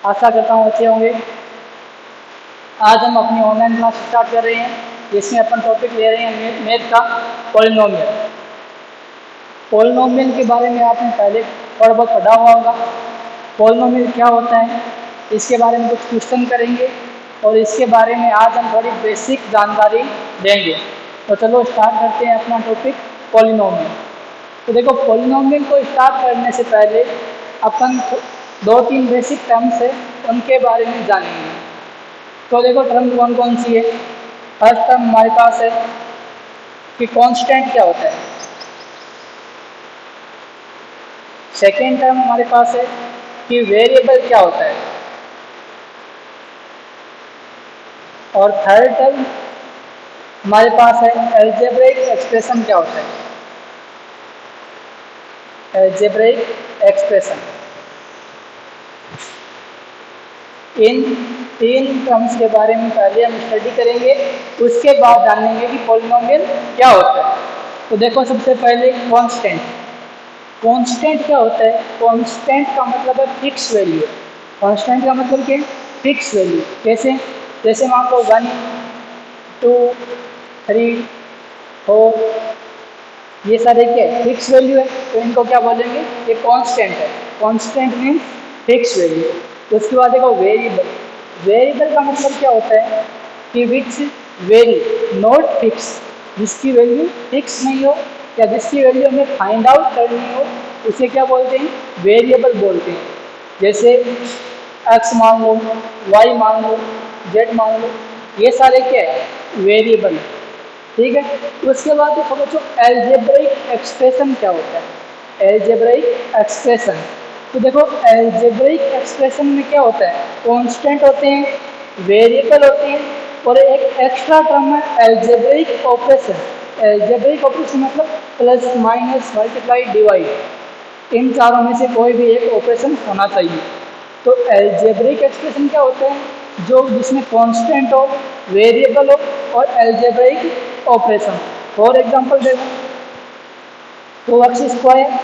आशा करता हूँ अच्छे होंगे। आज हम अपनी ऑनलाइन क्लास स्टार्ट कर रहे हैं, जिसमें अपन टॉपिक ले रहे हैं मैथ का पॉलिनोमियल। पॉलिनोमियल के बारे में आपने पहले थोड़ा बहुत पढ़ा हुआ होगा। पॉलिनोमियल क्या होता है, इसके बारे में कुछ क्वेश्चन करेंगे और इसके बारे में आज हम थोड़ी बेसिक जानकारी देंगे। तो चलो स्टार्ट करते हैं अपना टॉपिक पॉलिनोमियल। तो देखो, पॉलिनोमियल को स्टार्ट करने से पहले अपन 2-3 बेसिक टर्म्स है उनके बारे में जानेंगे। तो देखो, टर्म कौन कौन सी है। फर्स्ट टर्म हमारे पास है कि कांस्टेंट क्या होता है। सेकेंड टर्म हमारे पास है कि वेरिएबल क्या होता है। और थर्ड टर्म हमारे पास है अलजेब्रिक एक्सप्रेशन क्या होता है। Algebraic expression. इन 3 टर्म्स के बारे में पहले हम स्टडी करेंगे, उसके बाद जानेंगे कि पॉलिनोमियल क्या होता है। तो देखो, सबसे पहले कांस्टेंट। कांस्टेंट क्या होता है। कांस्टेंट का मतलब है फिक्स वैल्यू। कांस्टेंट का मतलब क्या है, फिक्स वैल्यू। कैसे, जैसे मान लो 1, 2, 3, 4, ये सारे क्या है, फिक्स वैल्यू है, तो इनको क्या बोलेंगे, ये कांस्टेंट है। Constant means fix value. उसके बाद देखो वेरिएबल। वेरिएबल का मतलब क्या होता है कि विच वेरी नॉट फिक्स, जिसकी वैल्यू फिक्स नहीं हो या जिसकी वैल्यू हमें फाइंड आउट करनी हो, उसे क्या बोलते हैं, वेरिएबल बोलते हैं। जैसे x मान लो, y मान लो, z मान लो, ये सारे क्या है, वेरिएबल। ठीक है। उसके बाद देखो बच्चों, अलजेब्रिक एक्सप्रेशन क्या होता है। अलजेब्रिक एक्सप्रेशन, तो देखो अलजेब्रिक एक्सप्रेशन में क्या होता है, कांस्टेंट होते हैं, वेरिएबल होते हैं और एक एक्स्ट्रा टर्म है अलजेब्रिक ऑपरेशन। अलजेब्रिक ऑपरेशन मतलब प्लस, माइनस, मल्टीप्लाई, डिवाइड। इन चारों में से कोई भी एक ऑपरेशन होना चाहिए। तो अलजेब्रिक एक्सप्रेशन क्या होता है, जो जिसमें कांस्टेंट हो, वेरिएबल हो और अलजेब्रिक ऑपरेशन। फॉर एग्जांपल देखो, 2x²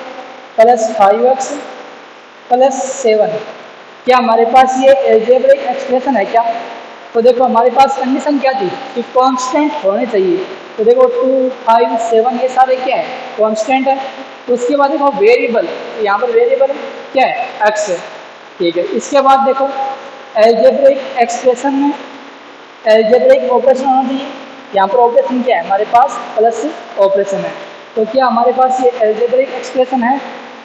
प्लस 5x प्लस 7, क्या हमारे पास ये अलजेब्रिक एक्सप्रेशन है क्या। तो देखो, हमारे पास कंडीशन क्या थी कि कांस्टेंट होने चाहिए। तो देखो 2, 5, 7 ये सारे क्या है, कांस्टेंट है। उसके बाद देखो वेरिएबल, यहाँ पर वेरिएबल क्या है, x है। ठीक है। इसके बाद देखो अलजेब्रिक एक्सप्रेशन में अलजेब्रिक ऑपरेशन होना चाहिए। यहाँ पर ऑपरेशन क्या है, हमारे पास प्लस ऑपरेशन है। तो क्या हमारे पास ये अलजेब्रिक एक्सप्रेशन है।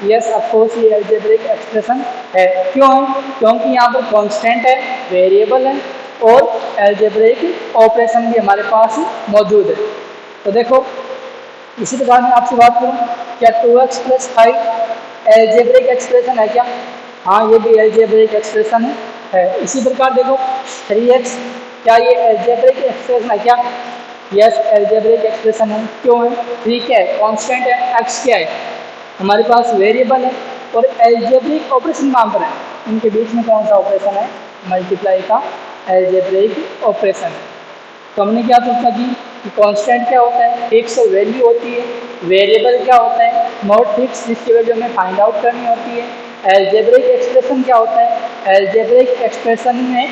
यस, ऑफ कोर्स ये अलजेब्रिक एक्सप्रेशन है। क्यों, क्योंकि यहाँ पर कांस्टेंट है, वेरिएबल है और अलजेब्रिक ऑपरेशन भी हमारे पास मौजूद है। तो देखो, इसी प्रकार मैं आपसे बात करूँ, क्या 2x प्लस 5 अलजेब्रिक एक्सप्रेशन है क्या। हाँ, ये भी अलजेब्रिक एक्सप्रेशन है। इसी प्रकार देखो 3x, क्या ये अलजेब्रिक एक्सप्रेशन है क्या। यस, अलजेब्रिक एक्सप्रेशन है। क्यों है, 3 क्या है, कांस्टेंट है, x क्या है, हमारे पास वेरिएबल है और अलजेब्रिक ऑपरेशन कहाँ पर है, इनके बीच में कौन सा ऑपरेशन है, मल्टीप्लाई का अलजेब्रिक ऑपरेशन है। तो हमने क्या चर्चा की कि कांस्टेंट क्या होता है, फिक्स वैल्यू होती है। वेरिएबल क्या होता है, नॉट फिक्स, जिसकी वैल्यू हमें फाइंड आउट करनी होती है। अलजेब्रिक एक्सप्रेशन क्या होता है, अलजेब्रिक एक्सप्रेशन में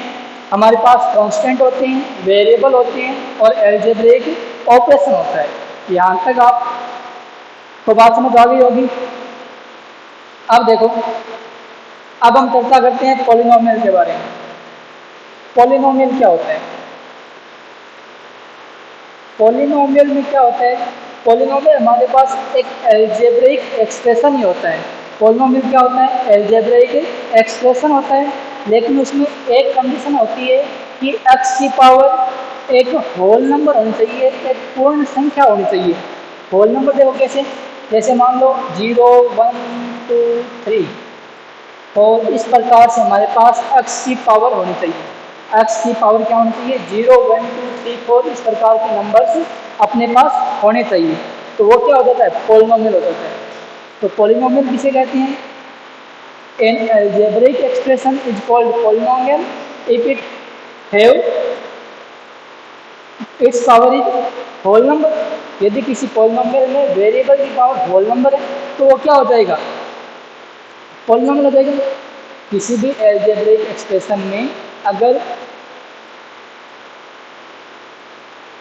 हमारे पास कांस्टेंट होते हैं, वेरिएबल होते हैं और अलजेब्रिक ऑपरेशन होता है। यहाँ तक आप तो बात समझ आ गई होगी। अब देखो, अब हम चर्चा करते हैं पॉलिनोमियल के बारे में। पॉलिनोमियल क्या होता है। पॉलिनोमियल में क्या होता है, पॉलिनोमियल हमारे पास एक अलजेब्रिक एक्सप्रेशन ही होता है। पॉलिनोमियल क्या होता है, अलजेब्रिक एक्सप्रेशन होता है, लेकिन उसमें एक कंडीशन होती है कि x की पावर एक होल नंबर होनी चाहिए, एक पूर्ण संख्या होनी चाहिए। होल नंबर देखो कैसे, जैसे मान लो 0, 1, 2, 3, और इस प्रकार से हमारे पास x की पावर होनी चाहिए। x की पावर क्या होनी चाहिए, 0, 1, 2, 3, 4 इस प्रकार के नंबर्स अपने पास होने चाहिए। तो वो क्या हो जाता है, पॉलिनोमियल हो जाता है। तो पॉलिनोमियल किसे कहते हैं, an algebraic expression is called polynomial if it have its power is whole number. यदि किसी पॉलिनोमियल में वेरिएबल की पावर होल नंबर है तो वो क्या हो जाएगा, पॉलिनोमियल हो जाएगा। किसी भी अलजेब्रिक एक्सप्रेशन में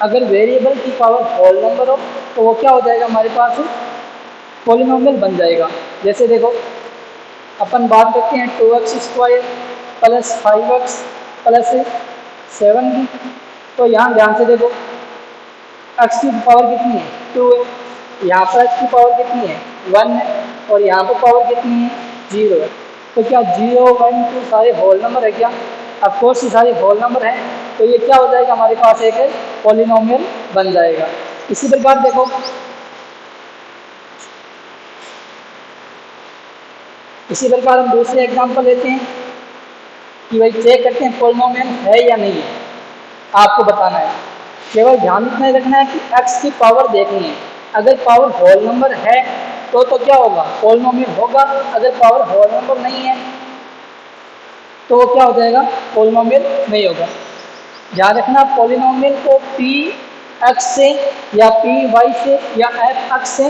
अगर वेरिएबल की पावर होल नंबर हो तो वो क्या हो जाएगा, हमारे पास पॉलिनोमियल बन जाएगा। जैसे देखो अपन बात करते हैं 2x² प्लस 5x प्लस 7 की, तो यहाँ ध्यान से देखो x की पावर कितनी है 2 है, यहाँ पर x की पावर कितनी है 1 है, और यहाँ पर पावर कितनी है 0 है। तो क्या 0 1 2 सारे होल नंबर है क्या? ऑफकोर्स ये सारे होल नंबर हैं, तो ये क्या हो जाएगा, हमारे पास एक पॉलिनोमियल बन जाएगा। इसी प्रकार देखो इसी प्रकार हम दूसरे एग्जांपल लेते हैं कि भाई चेक करते हैं पॉलिनोमियल है या नहीं है, आपको बताना है। केवल ध्यान इतना ही रखना है कि x की पावर देखनी है। अगर पावर होल नंबर है तो क्या होगा, पॉलिनोमियल होगा। अगर पावर होल नंबर नहीं है तो वो क्या हो जाएगा, पॉलिनोमियल नहीं होगा। ध्यान रखना पॉलिनोमियल को पी एक्स से या पी वाई से या एफ एक्स से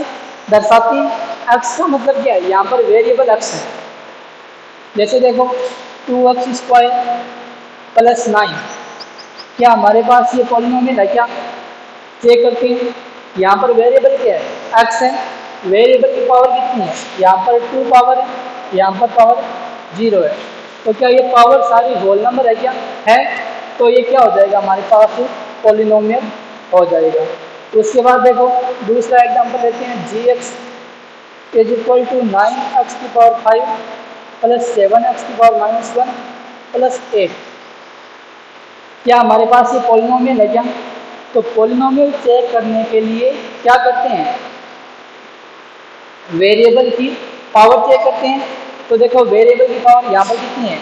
दर्शाते हैं। एक्स का मतलब क्या है, यहाँ पर वेरिएबल एक्स है। जैसे देखो 2x² प्लस 9, क्या हमारे पास ये पॉलिनोमियल है क्या? चेक करते हैं। यहाँ पर वेरिएबल क्या है, एक्स है। वेरिएबल की पावर कितनी है, यहाँ पर 2 पावर है, यहाँ पर पावर 0 है। तो क्या ये पावर सारी होल नंबर है क्या? है। तो ये क्या हो जाएगा, हमारे पास पॉलिनोमियल हो जाएगा। उसके बाद देखो दूसरा एग्जांपल लेते हैं gx = 9x⁵ plus 7x⁻⁻1 plus 8। क्या हमारे पास ये पॉलिनोमियल है क्या? तो पॉलिनोमियल चेक करने के लिए क्या करते हैं, वेरिएबल की पावर चेक करते हैं। तो देखो वेरिएबल की पावर यहाँ पर कितनी है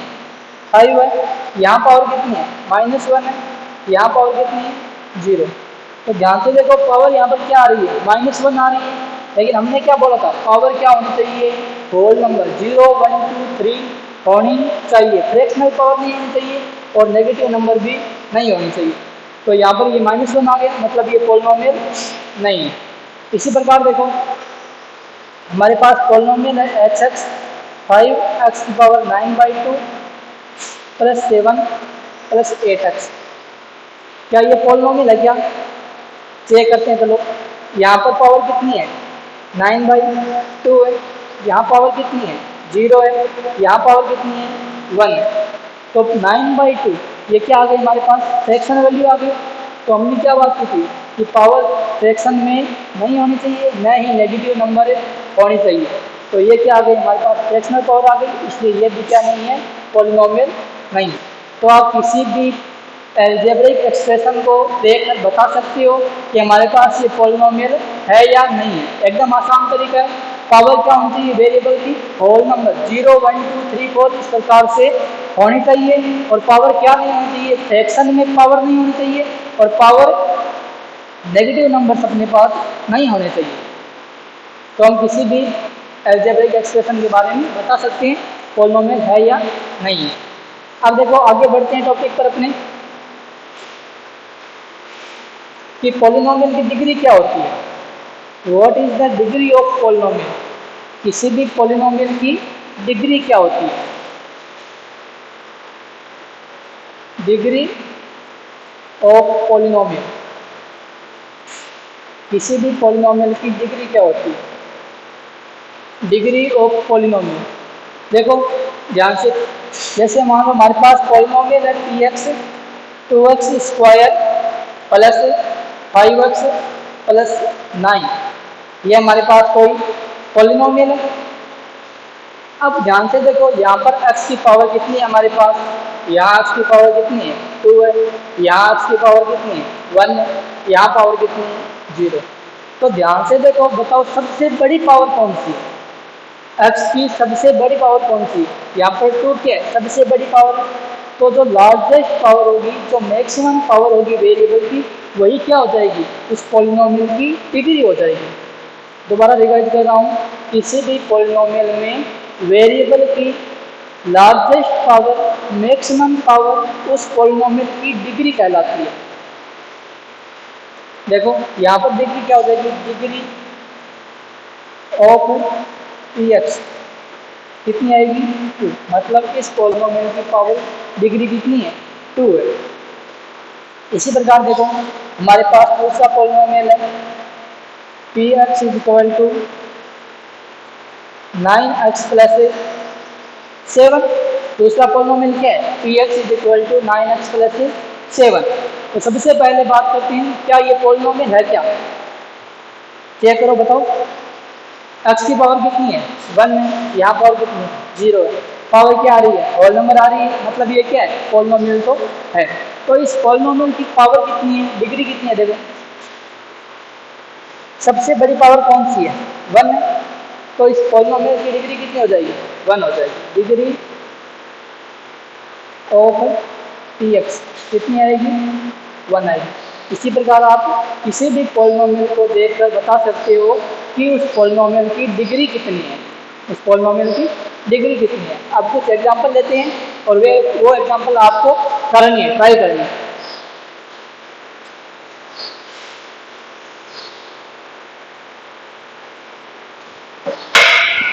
5 है, यहाँ पावर कितनी है -1 है, यहाँ पावर कितनी है 0। तो ध्यान से देखो पावर यहाँ पर क्या आ रही है -1 आ रही है, लेकिन हमने क्या बोला था, पावर क्या होनी चाहिए, होल नंबर 0 1 2 3 होनी चाहिए। फ्रैक्शनल पावर नहीं होनी चाहिए और नेगेटिव नंबर भी नहीं होनी चाहिए। तो यहाँ पर ये -1 आ गया, मतलब ये पॉलिनोमियल नहीं है। इसी प्रकार देखो हमारे पास पॉलिनोमियल है hx 5x⁹ plus 7 plus 8x। क्या ये पॉलिनोमियल है क्या? चेक करते हैं। चलो यहाँ पर पावर कितनी है 9/2 है, यहाँ पावर कितनी है 0 है, यहाँ पावर कितनी है 1 है। तो 9/2 ये क्या आ गई, हमारे पास फ्रैक्शन वैल्यू आ गई। तो हमने क्या बात की थी कि पावर फ्रैक्शन में नहीं होनी चाहिए, न ही नेगेटिव नंबर होनी चाहिए। तो ये क्या आ गई, हमारे पास फ्रैक्शनल पावर आ गई, इसलिए ये भी क्या नहीं है, पॉलिनोमियल नहीं। तो आप किसी भी अलजेब्रिक एक्सप्रेशन को देखकर बता सकते हो कि हमारे पास ये पॉलिनोमियल है या नहीं है। एकदम आसान तरीका है। पावर क्या होनी चाहिए वेरिएबल की, होल नंबर 0 1 2 3 4 इस प्रकार से होनी चाहिए। और पावर क्या नहीं होनी चाहिए, फ्रैक्शन में पावर नहीं होनी चाहिए, और पावर नेगेटिव नंबर्स अपने पास नहीं होने चाहिए। तो हम किसी भी अलजेब्रिक एक्सप्रेशन के बारे में बता सकते हैं पॉलिनोमियल है या नहीं है। अब देखो आगे बढ़ते हैं टॉपिक पर अपने, कि पॉलिनोमियल की डिग्री क्या होती है। What is the degree of polynomial, किसी भी पॉलिनोमियल की डिग्री क्या होती है। डिग्री ऑफ पॉलिनोमियल, किसी भी पॉलिनोमियल की डिग्री क्या होती है। डिग्री ऑफ पॉलिनोमियल देखो ध्यान से, जैसे मान लो हमारे पास पॉलिनोमियल है px 2x² plus 5x plus 9, ये हमारे पास कोई पॉलिनोमियल है। अब ध्यान से देखो यहाँ पर x की पावर कितनी है हमारे पास, यहाँ x की पावर कितनी है 2 है, यहाँ x की पावर कितनी है 1 है, यहाँ पावर कितनी है 0। तो ध्यान से देखो, बताओ सबसे बड़ी पावर कौन सी है, x की सबसे बड़ी पावर कौन सी, यहाँ पर 2 क्या है सबसे बड़ी पावर। तो जो लार्जेस्ट पावर होगी, जो मैक्सिमम पावर होगी वेरिएबल की, वही क्या हो जाएगी, उस पॉलिनोमियल की डिग्री हो जाएगी। दोबारा रिवाइज कर रहा हूँ, किसी भी पॉलिनोमियल में वेरिएबल की लार्जेस्ट पावर, मैक्सिमम पावर उस पॉलिनोमियल की डिग्री कहलाती है। देखो यहाँ पर डिग्री क्या हो जाएगी, डिग्री ऑफ px कितनी आएगी 2, मतलब इस पॉलिनोमियल की पावर डिग्री कितनी है 2 है। इसी प्रकार देखो हमारे पास दूसरा पॉलिनोमियल है p x is equal to 9x plus 7। दूसरा पॉलिनोमियल क्या है p x is equal to 9x plus 7। तो सबसे पहले बात करते हैं क्या ये पॉलिनोमियल है क्या, चेक करो बताओ। x की पावर कितनी है 1 है, यहाँ पावर कितनी है 0 है, पावर क्या आ रही है होल नंबर आ रही है, मतलब ये क्या है पॉलिनोमियल तो है। तो इस पॉलिनोमियल की पावर कितनी है, डिग्री कितनी है, देखो सबसे बड़ी पावर कौन सी है 1 है, तो इस पॉलिनोमियल की डिग्री कितनी हो जाएगी 1 हो जाएगी। डिग्री ऑफ पी एक्स कितनी आएगी 1 आएगी। इसी प्रकार आप किसी भी पॉलिनोमियल को देखकर बता सकते हो कि उस पॉलिनोमियल की डिग्री कितनी है, उस पॉलिनोमियल की डिग्री कितनी है। अब कुछ एग्जांपल लेते हैं और वो एग्जांपल आपको करनी है, ट्राई करनी है।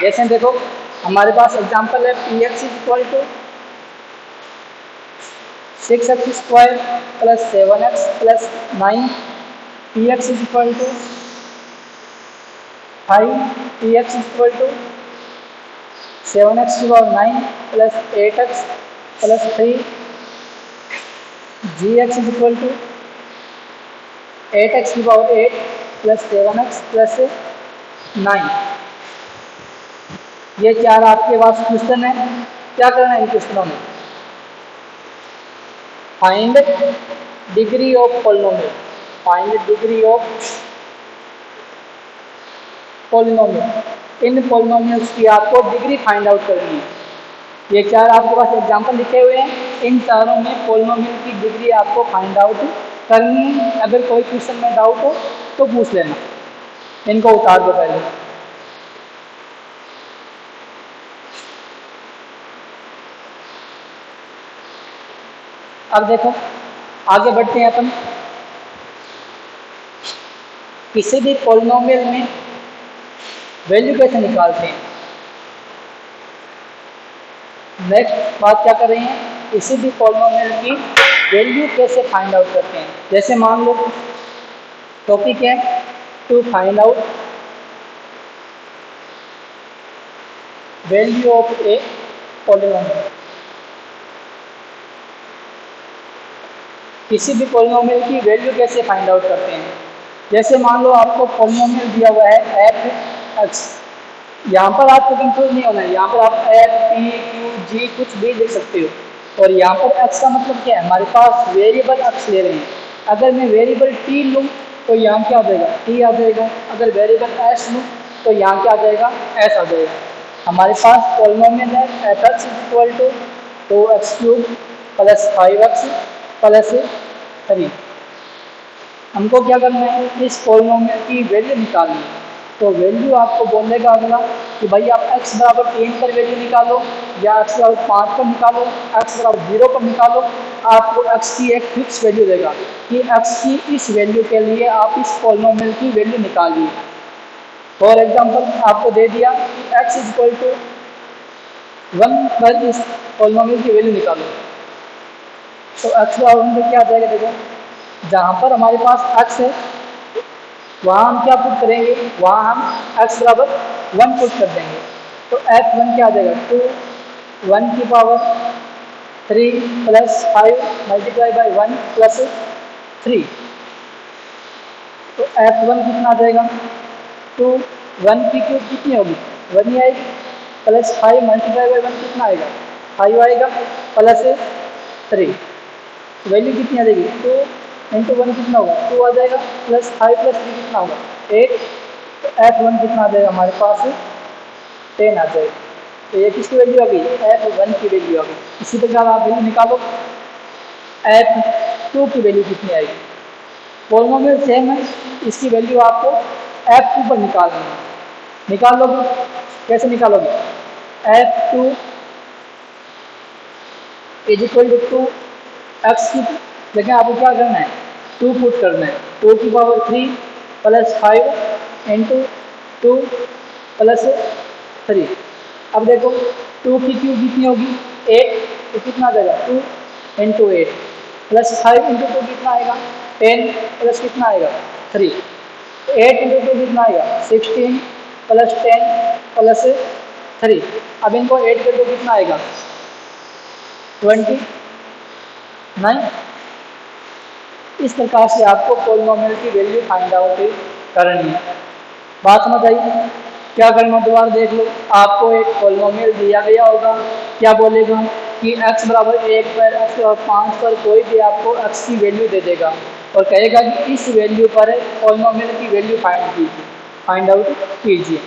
जैसे देखो हमारे पास एग्जांपल है p x is equal to 6x square plus 7x plus 9, p x is equal to 5, p x is equal to 7x की power 9 plus 8x plus 3, g x is equal to 8x की power 8 plus 7x plus 9। ये चार आपके पास question है, क्या करना है इन क्वेश्चनों में, find degree of polynomial, find degree of polynomial. In polynomials की आपको डिग्री फाइंड आउट करनी है। ये चार आपके पास एग्जांपल लिखे हुए हैं, इन चारों में पॉलिनोमियल की डिग्री आपको फाइंड आउट करनी है। अगर कोई क्वेश्चन में डाउट हो तो पूछ लेना, इनको उतार दो पहले। अब देखो आगे बढ़ते हैं अपन, किसी भी पॉलिनोमियल में वैल्यू कैसे निकालते हैं। नेक्स्ट बात क्या कर रहे हैं, किसी भी पॉलिनोमियल की वैल्यू कैसे फाइंड आउट करते हैं। जैसे मान लो टॉपिक है to find out value of a polynomial. किसी भी पॉलिनोमियल की वैल्यू कैसे फाइंड आउट करते हैं। जैसे मान लो आपको पॉलिनोमियल दिया हुआ है एफ एक्स, यहाँ पर आपको कंफ्यूज नहीं होना है, यहाँ पर आप एफ पी क्यू जी कुछ भी लिख सकते हो। और यहाँ पर एक्स का मतलब क्या है, हमारे पास वेरिएबल एक्स ले रहे हैं। अगर मैं वेरिएबल टी लूँ तो यहाँ क्या आ जाएगा टी आ जाएगा, अगर वेरिएबल एस लूँ तो यहाँ क्या आ जाएगा एस आ जाएगा। हमारे पास पॉलिनोमियल है f x is equal to 2x³ plus 5x plus 3। हमको क्या करना है, इस पॉलिनोमियल की वैल्यू निकालनी है। तो वैल्यू आपको बोलेगा अगला कि भाई आप x बराबर 3 पर वैल्यू निकालो या x बराबर 5 पर निकालो, x बराबर 0 पर निकालो। आपको x की एक फिक्स वैल्यू देगा कि x की इस वैल्यू के लिए आप इस पॉलिनोमियल की वैल्यू निकालिए। फॉर एग्जांपल आपको दे दिया कि x इज इक्वल टू 1 पर इस पॉलिनोमियल की वैल्यू निकालो। तो x बराबर क्या आ जाएगा, देखो जहाँ पर हमारे पास x है वहाँ हम क्या पुट करेंगे, वहाँ हम x बराबर 1 पुट कर देंगे। तो f1 क्या आ जाएगा 2 1 की power 3 plus 5 multiply by 1 plus 3। तो f1 कितना आ जाएगा 2 1 की क्यूब कितनी होगी 1 ही आएगी, प्लस 5 मल्टीप्लाई बाई 1 कितना आएगा 5 आएगा, प्लस 3 वैल्यू कितनी आ जाएगी 2 इंटू 1 कितना होगा 2 आ जाएगा, प्लस 5 प्लस 3 कितना होगा 8। तो f1 कितना आ जाएगा हमारे पास 10 आ जाएगा। तो ये किसकी वैल्यू आ गई f1 की वैल्यू आ गई। इसी प्रकार आप वैल्यू निकालो f2 की वैल्यू कितनी आएगी। पॉलिनोमियल सेम है, इसकी वैल्यू आपको f2 पर निकालनी है। निकाल लोगे, कैसे निकालोगे, f2 is equal to x की जगह आपको क्या करना है 2 पुट करना है। 2 की पावर 3 प्लस 5 इंटू 2 प्लस 3। अब देखो 2 की क्यूब कितनी होगी 8, तो कितना आ जाएगा 2 इंटू 8 प्लस 5 इंटू 2 कितना आएगा 10 प्लस कितना आएगा 3, 8 इंटू 2 कितना आएगा 16 प्लस 10 प्लस 3। अब इनको 8 कर दो कितना आएगा 29। इस प्रकार से आपको पॉलिनोमियल की वैल्यू फाइंड आउट करनी है। बात समझ आई? क्या करना दोबारा देख लो। आपको एक पॉलिनोमियल दिया गया होगा, क्या बोलेगा कि x बराबर 1 पर x और 5 पर कोई भी आपको x की वैल्यू दे देगा और कहेगा कि इस वैल्यू पर पॉलिनोमियल की वैल्यू फाइंड आउट कीजिए।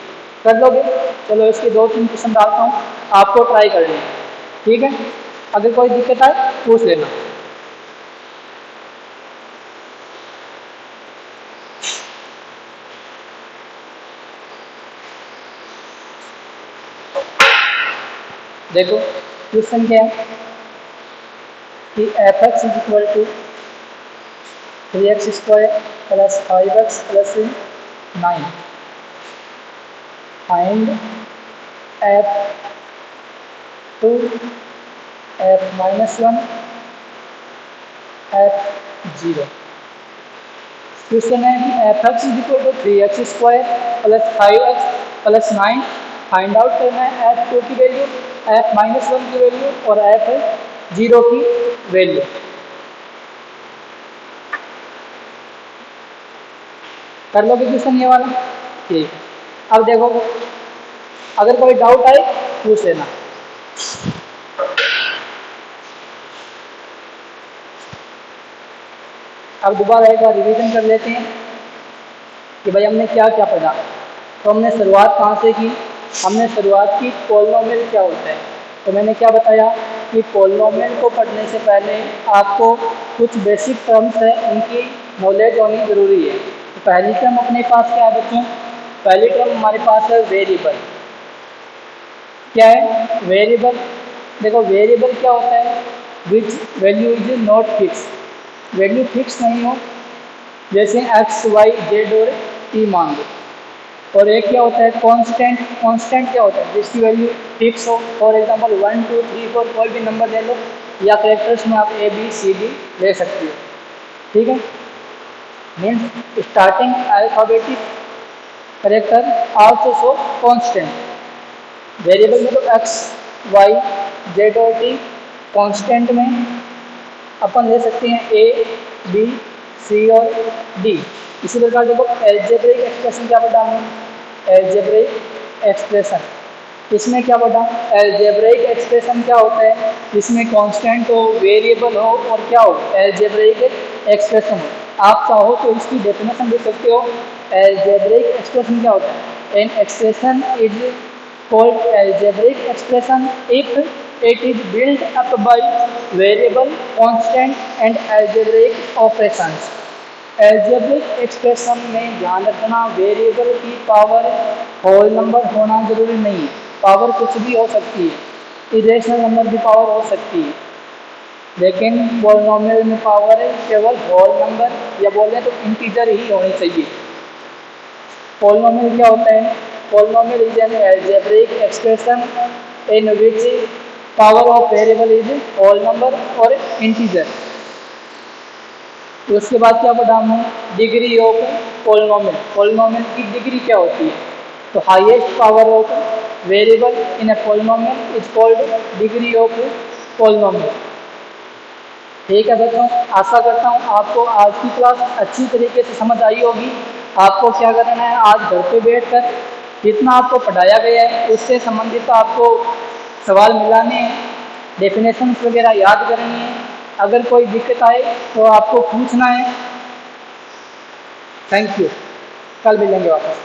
कर लोगे? चलो इसके 2-3 क्वेश्चन डालता हूँ, आपको ट्राई करनी है, ठीक है? अगर कोई दिक्कत आए पूछ लेना। देखो क्वेश्चन क्या है कि f(x) is equal to 3x square plus 5x plus 9 find f(2), f-1, f(0). Question है कि f(x) is equal to 3x square plus 5x plus 9 find out करना है f(2) की वैल्यू, f-1 की वैल्यू और f(0) की वैल्यू। कर लोगे क्वेश्चन ये वाला? ठीक। अब देखो अगर कोई डाउट आए पूछ लेना। अब दोबारा एक बार रिवीजन कर लेते हैं कि भाई हमने क्या क्या पढ़ा। तो हमने शुरुआत कहाँ से की? हमने शुरुआत की पॉलिनोमियल क्या होता है। तो मैंने क्या बताया कि पॉलिनोमियल को पढ़ने से पहले आपको कुछ बेसिक टर्म्स है उनकी नॉलेज होनी ज़रूरी है। तो पहली टर्म अपने पास क्या है बच्चों? पहली टर्म हमारे पास है वेरिएबल। क्या है वेरिएबल? देखो वेरिएबल क्या होता है? Which value is not fix, value fix नहीं हो, जैसे x, y, z और t मान लो। और एक क्या होता है कांस्टेंट। कांस्टेंट क्या होता है? जिसकी वैल्यू फिक्स हो। फॉर एग्जांपल 1 2 3 4 कोई भी नंबर ले लो या कैरेक्टर्स में आप a b c d ले सकते हो, ठीक है? Means starting alphabetic character also show constant. Variable में तो x, y, z और t, कांस्टेंट में अपन ले सकते हैं a, b, c और d। इसी प्रकार देखो एल्जेब्रिक एक्सप्रेशन क्या पढ़ा हमने? Algebraic expression. इसमें क्या पढ़ा? एल्जेब्रिक एक्सप्रेशन क्या होता है? इसमें कांस्टेंट हो, वेरिएबल हो और क्या हो? एल्जेब्रिक एक्सप्रेशन हो। आप चाहो तो इसकी डेफिनेशन दे सकते हो। एल्जेब्रिक एक्सप्रेशन क्या होता है? An expression is called algebraic expression if it is built up by variable, constant and algebraic operations। algebraic expression में ध्यान रखना वेरिएबल की पावर होल नंबर होना जरूरी नहीं है, पावर कुछ भी हो सकती है, इरेशनल नंबर की पावर हो सकती है, लेकिन पॉलिनोमियल में पावर केवल होल नंबर या बोले तो इंटीजर ही होनी चाहिए। पॉलिनोमियल क्या होता है? Polynomial is an algebraic expression in which power of variable is whole number or integer। उसके बाद क्या पढ़ा हमने? Degree of polynomial. पॉलिनोमियल की डिग्री क्या होती है? तो highest power of variable in a polynomial is called degree of polynomial. ठीक है बच्चों, आशा करता हूँ आपको आज की क्लास अच्छी तरीके से समझ आई होगी। आपको क्या करना है, आज घर पे बैठकर जितना आपको पढ़ाया गया है उससे संबंधित तो आपको सवाल मिलाने हैं, डेफिनेशंस वगैरह याद करनी है। अगर कोई दिक्कत आए तो आपको पूछना है। थैंक यू, कल मिलेंगे वापस।